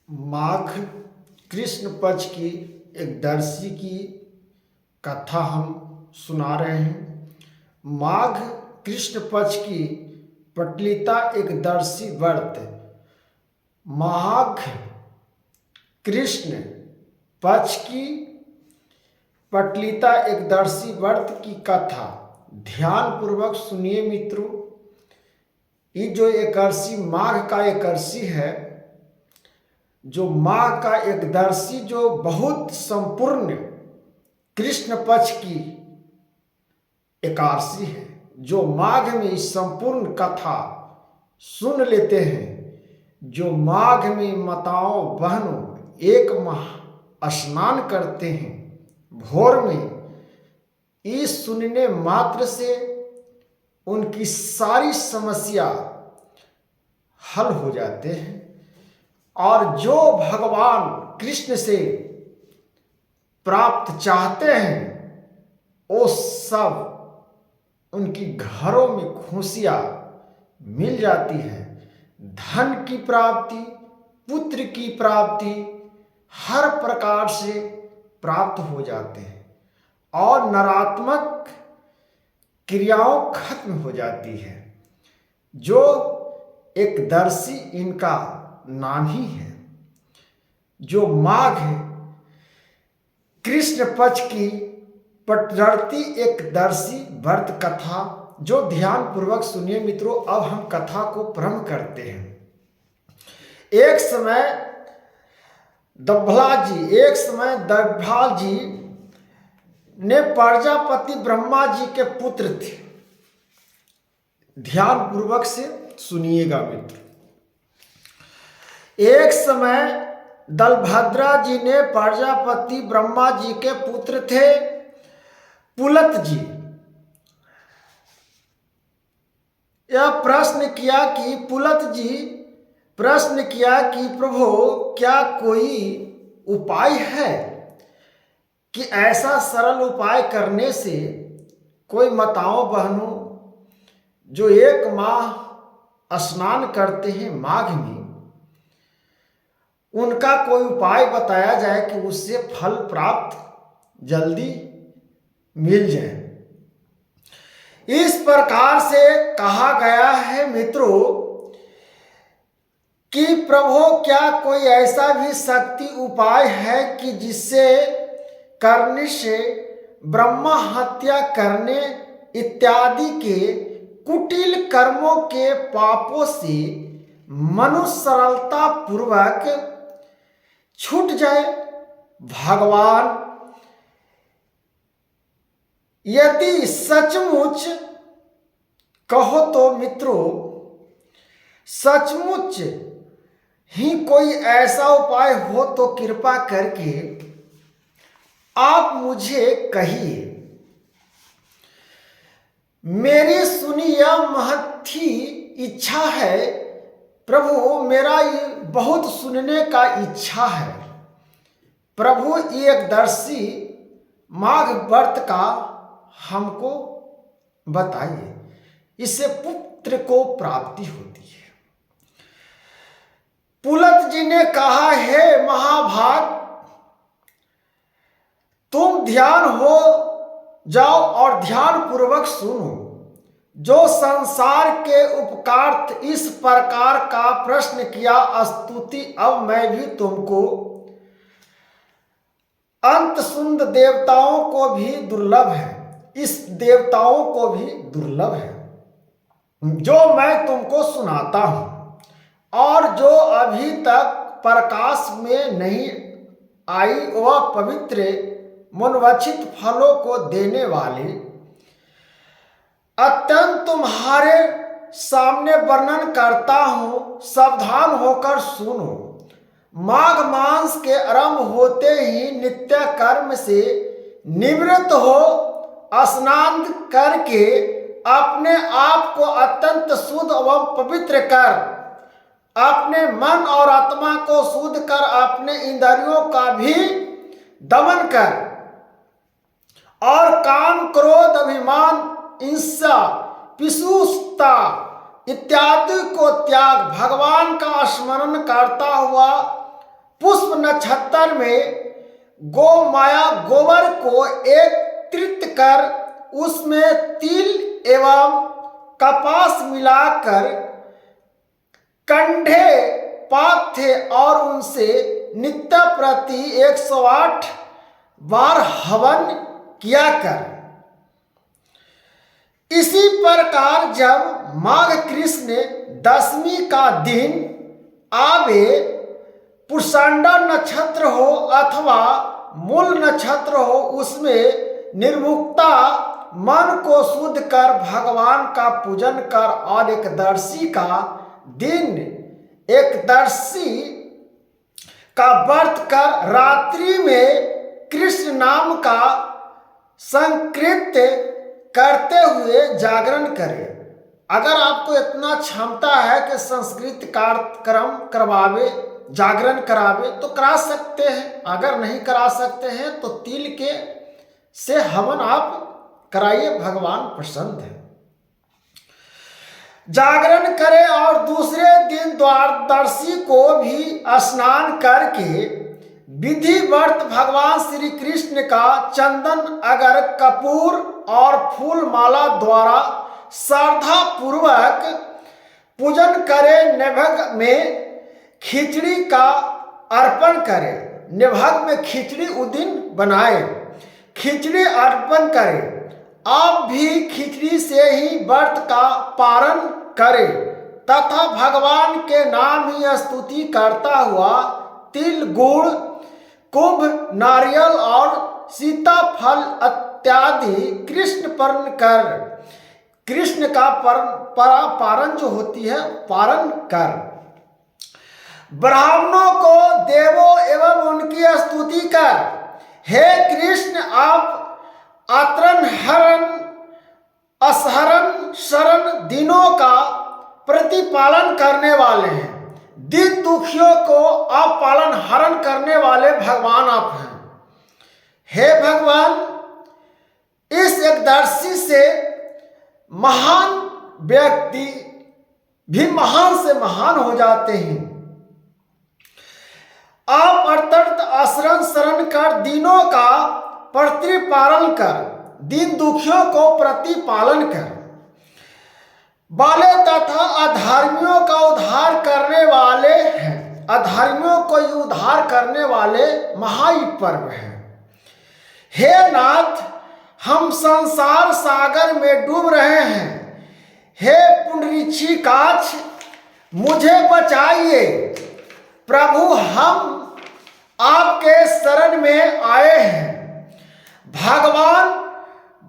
माघ कृष्ण पक्ष की एकदर्शी की कथा हम सुना रहे हैं। माघ कृष्ण पक्ष की प्रचलिता एकदर्शी व्रत। माघ कृष्ण पक्ष की प्रचलिता एकदर्शी व्रत की कथा ध्यान पूर्वक सुनिए मित्रों। ये जो एकादशी माघ का एकादशी है, जो माघ का एकदर्शी जो बहुत संपूर्ण कृष्ण पक्ष की एकादशी है, जो माघ में इस संपूर्ण कथा सुन लेते हैं, जो माघ में माताओं बहनों एक माह स्नान करते हैं भोर में, इस सुनने मात्र से उनकी सारी समस्या हल हो जाते हैं और जो भगवान कृष्ण से प्राप्त चाहते हैं वो सब उनकी घरों में खुशियां मिल जाती है। धन की प्राप्ति, पुत्र की प्राप्ति हर प्रकार से प्राप्त हो जाते हैं और नकारात्मक क्रियाओं खत्म हो जाती है। जो एकदर्शी इनका नाम ही है। जो माघ कृष्ण पक्ष की प्रचलित एकदर्शी व्रत कथा जो ध्यान पूर्वक सुनिए मित्रों। अब हम कथा को प्रारंभ करते हैं। एक समय दंभला जी ने प्रजापति ब्रह्मा जी के पुत्र थे। ध्यान पूर्वक से सुनिएगा मित्र। एक समय दलभद्रा जी ने प्रजापति ब्रह्मा जी के पुत्र थे पुलत जी। यह प्रश्न किया कि प्रभु क्या कोई उपाय है कि ऐसा सरल उपाय करने से कोई माताओं बहनों जो एक माह स्नान करते हैं माघ में, उनका कोई उपाय बताया जाए कि उससे फल प्राप्त जल्दी मिल जाए। इस प्रकार से कहा गया है मित्रों कि प्रभु क्या कोई ऐसा भी शक्ति उपाय है कि जिससे करने से ब्रह्मा हत्या करने इत्यादि के कुटिल कर्मों के पापों से मनुष्य सरलता पूर्वक छूट जाए। भगवान यदि सचमुच कहो तो मित्रों, सचमुच ही कोई ऐसा उपाय हो तो कृपा करके आप मुझे कहिए। मेरी सुनी यह महती इच्छा है प्रभु, मेरा बहुत सुनने का इच्छा है प्रभु। एकदर्शी माघ व्रत का हमको बताइए, इससे पुत्र को प्राप्ति होती है। पुलत जी ने कहा, हे महाभाग, तुम ध्यान हो जाओ और ध्यान पूर्वक सुनो। जो संसार के उपकारार्थ इस प्रकार का प्रश्न किया स्तुति अब मैं भी तुमको अंत सुंद देवताओं को भी दुर्लभ है, इस देवताओं को भी दुर्लभ है जो मैं तुमको सुनाता हूं और जो अभी तक प्रकाश में नहीं आई वह पवित्र मनोवांछित फलों को देने वाले अत्यंत तुम्हारे सामने वर्णन करता हूं। सावधान होकर सुनो। माघ मास के आरंभ होते ही नित्य कर्म से निवृत्त हो स्नान करके अपने आप को अत्यंत शुद्ध एवं पवित्र कर, अपने मन और आत्मा को शुद्ध कर, अपने इंद्रियों का भी दमन कर और काम क्रोध अभिमान ईर्ष्या पिशुता इत्यादि को त्याग भगवान का स्मरण करता हुआ पुष्प नक्षत्र में गोमाया गोबर को एकत्रित कर उसमें तिल एवं कपास मिलाकर कंडे पाक थे और उनसे नित्य प्रति 108 बार हवन किया कर। इसी प्रकार जब माघ कृष्ण दशमी का दिन आवे, पुष्यंडा नक्षत्र हो अथवा मूल नक्षत्र हो, उसमें निर्मुक्ता मन को शुद्ध कर भगवान का पूजन कर और एकदर्शी का दिन एकदर्शी का व्रत कर रात्रि में कृष्ण नाम का संकीर्तन करते हुए जागरण करें। अगर आपको इतना क्षमता है कि संस्कृत कार्यक्रम करवावे, जागरण करावे तो करा सकते हैं। अगर नहीं करा सकते हैं तो तिल के से हवन आप कराइए, भगवान प्रसन्न है। जागरण करें और दूसरे दिन द्वादशी को भी स्नान करके विधिवत भगवान श्री कृष्ण का चंदन अगर कपूर और फूल माला द्वारा श्रद्धा पूर्वक पूजन करें। निभग में खिचड़ी का अर्पण करें, निभग में खिचड़ी उस दिन बनाए, खिचड़ी अर्पण करें। आप भी खिचड़ी से ही व्रत का पारण करें तथा भगवान के नाम ही स्तुति करता हुआ तिल गुड़ कुंभ नारियल और सीताफल इत्यादि कृष्ण का पारण जो होती है पारण कर ब्राह्मणों को देवों एवं उनकी स्तुति कर। हे कृष्ण, आप आतरण हरण असहरण शरण दिनों का प्रतिपालन करने वाले हैं। दिन दुखियों को आप पालन हरण करने वाले भगवान आप हैं। हे भगवान, इस एकदर्शी से महान व्यक्ति भी महान से महान हो जाते हैं। आप अत्यंत आश्रम शरण कर दिनों का प्रतिपालन कर, दीन दुखियों को प्रतिपालन कर वाले तथा अधर्मियों का उद्धार करने वाले हैं। अधर्मियों को उद्धार करने वाले महाई पर्व है। हे नाथ, हम संसार सागर में डूब रहे हैं। हे पुंडरीकाक्ष, मुझे बचाइए। प्रभु, हम आपके शरण में आए हैं। भगवान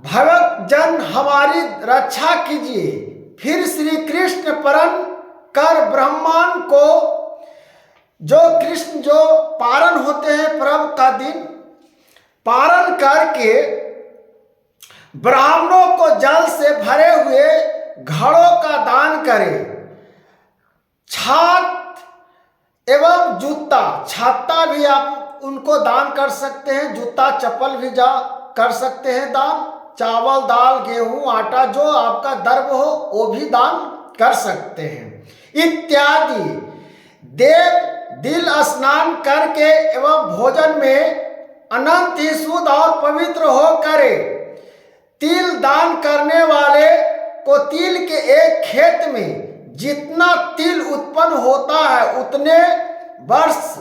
भगत जन हमारी रक्षा कीजिए। फिर श्री कृष्ण परम कर ब्रह्मांड को जो कृष्ण जो पारण होते हैं पर्व का दिन पारण करके ब्राह्मणों को जल से भरे हुए घड़ों का दान करें। छात एवं जूता, छाता भी आप उनको दान कर सकते हैं, जूता चप्पल भी कर सकते हैं दान। चावल दाल गेहूं आटा जो आपका द्रव्य हो वो भी दान कर सकते हैं इत्यादि। देव दिल स्नान करके एवं भोजन में अनंत ही शुद्ध और पवित्र हो करे। तिल दान करने वाले को तिल के एक खेत में जितना तिल उत्पन्न होता है उतने वर्ष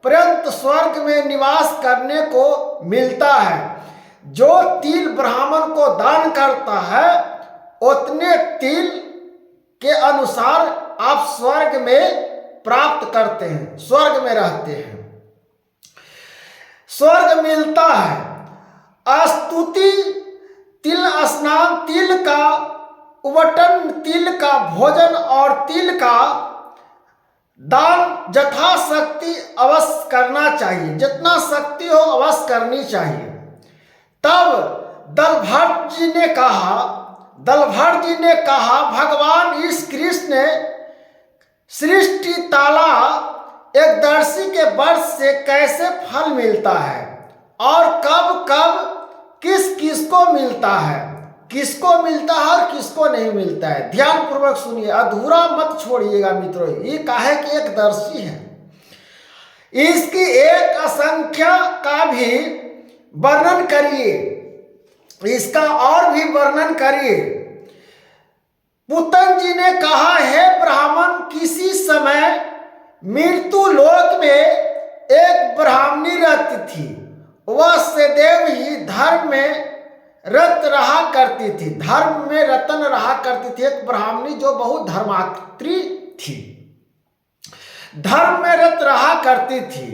पर्यंत स्वर्ग में निवास करने को मिलता है। जो तिल ब्राह्मण को दान करता है उतने तिल के अनुसार आप स्वर्ग में प्राप्त करते हैं, स्वर्ग में रहते हैं, स्वर्ग मिलता है। स्तुति तिल स्नान, तिल का उबटन, तिल का भोजन और तिल का दान यथाशक्ति अवश्य करना चाहिए। जितना शक्ति हो अवश्य करनी चाहिए। तब दलभट्ट जी ने कहा भगवान इस कृष्ण सृष्टि ताला एकदर्शी के वर्ष से कैसे फल मिलता है और कब कब किस किस को मिलता है, किसको मिलता है और किसको नहीं मिलता है। ध्यान पूर्वक सुनिए, अधूरा मत छोड़िएगा मित्रों। ये काहे कि एकदर्शी है, इसकी एक असंख्या का भी वर्णन करिए, इसका और भी वर्णन करिए। पुतन जी ने कहा, है ब्राह्मण, किसी समय मृत्यु लोक में एक ब्राह्मणी रहती थी। वह सदैव ही धर्म में रत रहा करती थी, धर्म में रतन रहा करती थी। एक ब्राह्मणी जो बहुत धर्मात्री थी, धर्म में रत रहा करती थी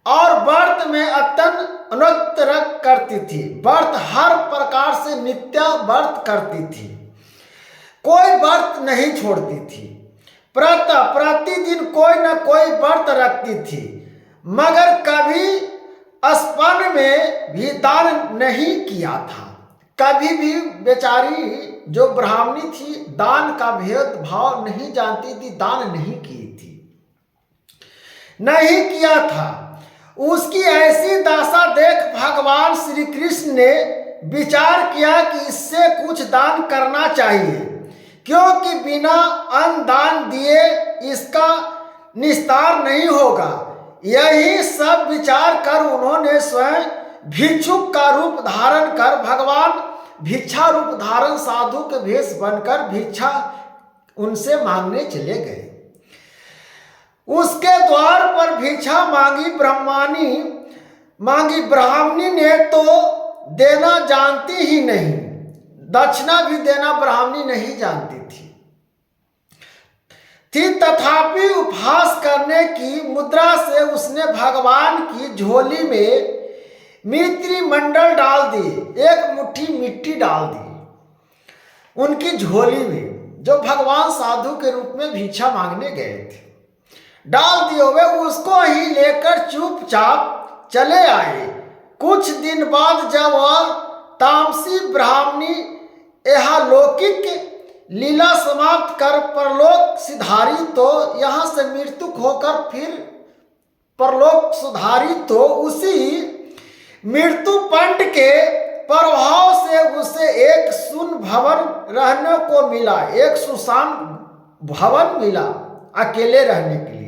और व्रत में अत्यंत करती थी। व्रत हर प्रकार से नित्य व्रत करती थी, कोई व्रत नहीं छोड़ती थी। प्रतिदिन कोई न कोई व्रत रखती थी, मगर कभी स्पन में भी दान नहीं किया था। कभी भी बेचारी जो ब्राह्मणी थी दान का भेदभाव नहीं जानती थी, दान नहीं की थी, नहीं किया था। उसकी ऐसी दशा देख भगवान श्री कृष्ण ने विचार किया कि इससे कुछ दान करना चाहिए, क्योंकि बिना अन्न दान दिए इसका निस्तार नहीं होगा। यही सब विचार कर उन्होंने स्वयं भिक्षुक का रूप धारण कर, भगवान भिक्षा रूप धारण साधु के भेष बनकर भिक्षा उनसे मांगने चले गए। उसके द्वार पर भिक्षा मांगी ब्राह्मणी ने तो देना जानती ही नहीं, दक्षिणा भी देना ब्राह्मणी नहीं जानती थी। तथापि उपहास करने की मुद्रा से उसने भगवान की झोली में मित्री मंडल डाल दी, एक मुट्ठी मिट्टी डाल दी उनकी झोली में, जो भगवान साधु के रूप में भिक्षा मांगने गए थे। डाल दिए हुए उसको ही लेकर चुपचाप चले आए। कुछ दिन बाद जब वह तामसी ब्राह्मणी इहलौकिक लीला समाप्त कर परलोक सिधारी, तो यहाँ से मृत्यु होकर फिर परलोक सुधारी, तो उसी मृत्यु पंड के प्रभाव से उसे एक सुन भवन रहने को मिला, एक सुसान भवन मिला अकेले रहने के लिए।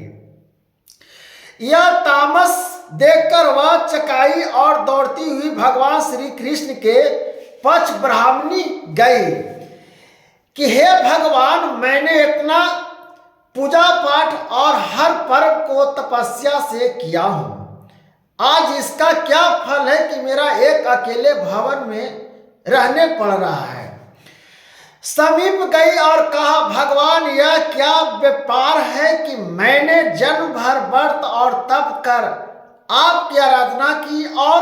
यह तामस देखकर वह चकाई और दौड़ती हुई भगवान श्री कृष्ण के पक्ष ब्राह्मणी गई कि हे भगवान, मैंने इतना पूजा पाठ और हर पर्व को तपस्या से किया हूँ, आज इसका क्या फल है कि मेरा एक अकेले भवन में रहने पड़ रहा है। समीप गई और कहा, भगवान, यह क्या व्यापार है कि मैंने जन्म भर व्रत और तप कर आपकी आराधना की और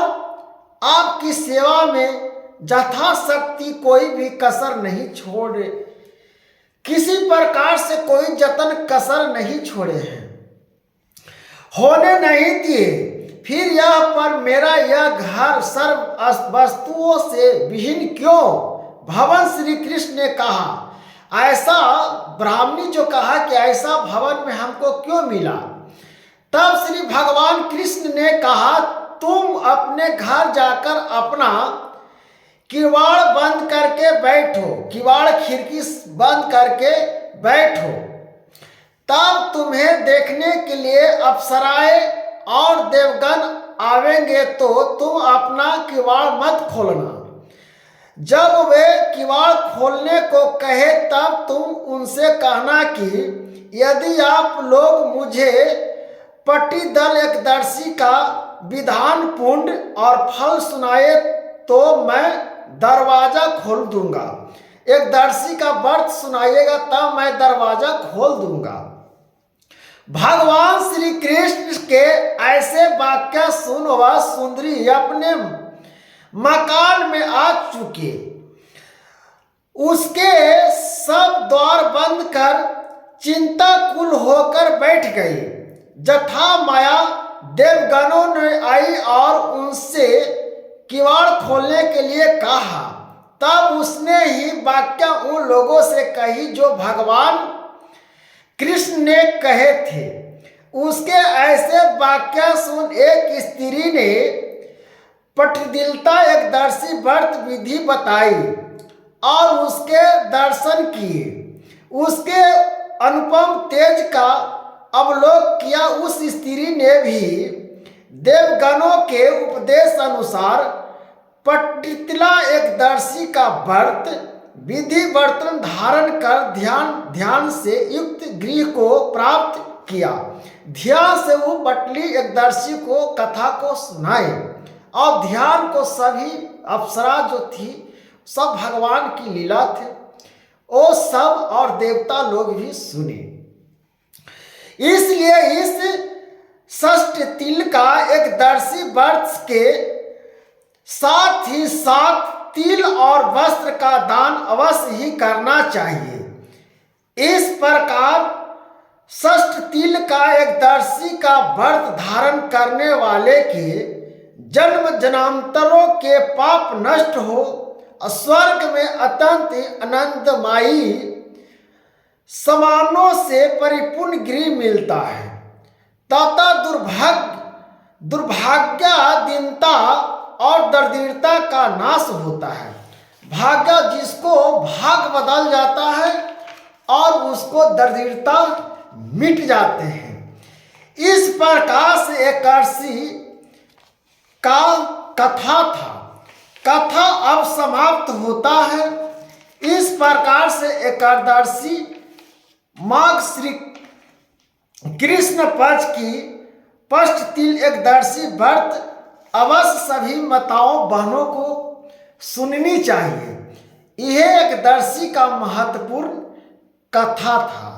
आपकी सेवा में यथाशक्ति कोई भी कसर नहीं छोड़े, किसी प्रकार से कोई जतन कसर नहीं छोड़े हैं, होने नहीं दिए। फिर यह पर मेरा यह घर सर्व वस्तुओं से विहीन क्यों? भवन श्री कृष्ण ने कहा, ऐसा ब्राह्मणी जो कहा कि ऐसा भवन में हमको क्यों मिला? तब श्री भगवान कृष्ण ने कहा, तुम अपने घर जाकर अपना किवाड़ बंद करके बैठो, किवाड़ खिड़की बंद करके बैठो, तब तुम्हें देखने के लिए अप्सराएं और देवगण आवेंगे, तो तुम अपना किवाड़ मत खोलना। जब वे किवाड़ खोलने को कहे तब तुम उनसे कहना कि यदि आप लोग मुझे पट्टीदल एकदर्शी का विधान पुण्य और फल सुनाए तो मैं दरवाजा खोल दूंगा। एकदर्शी का व्रत सुनाइएगा तब मैं दरवाजा खोल दूंगा। भगवान श्री कृष्ण के ऐसे वाक्य सुन वह सुंदरी अपने मकान में आ चुके, उसके सब द्वार बंद कर चिंताकुल होकर बैठ गई। जथा माया देवगणों ने आई और उनसे किवाड़ खोलने के लिए कहा। तब उसने ही वाक्य उन लोगों से कही जो भगवान कृष्ण ने कहे थे। उसके ऐसे वाक्य सुन एक स्त्री ने पट्टिदिलता एकदर्शी व्रत विधि बताई और उसके दर्शन किए। उसके अनुपम तेज का अवलोक किया, उस स्त्री ने भी देवगणों के उपदेश अनुसार पट्टितला एकदर्शी का व्रत विधि बर्तन धारण कर ध्यान से युक्त गृह को प्राप्त किया। ध्यान से वो बटली एकदर्शी को कथा को सुनाए और ध्यान को सभी अप्सरा जो थी सब भगवान की लीला थे वो सब और देवता लोग भी सुने। इसलिए इस षष्ठ तिल का एकदर्शी व्रत के साथ ही साथ तिल और वस्त्र का दान अवश्य ही करना चाहिए। इस प्रकार षष्ठ तिल का एकदर्शी का व्रत धारण करने वाले के जन्म जन्मांतरों के पाप नष्ट हो, स्वर्ग में अत्यंत आनंदमयी समानों से परिपूर्ण गृह मिलता है तथा दुर्भाग्यदीनता और दरिद्रता का नाश होता है। भाग्य जिसको भाग बदल जाता है और उसको दरिद्रता मिट जाते हैं। इस प्रकार से एकदर्शी का कथा था, कथा अब समाप्त होता है। इस प्रकार से एकदर्शी माघ श्री कृष्ण पक्ष की षष्ठ तिल एकदर्शी व्रत अवश्य सभी माताओं बहनों को सुननी चाहिए। यह एकदर्शी का महत्वपूर्ण कथा था।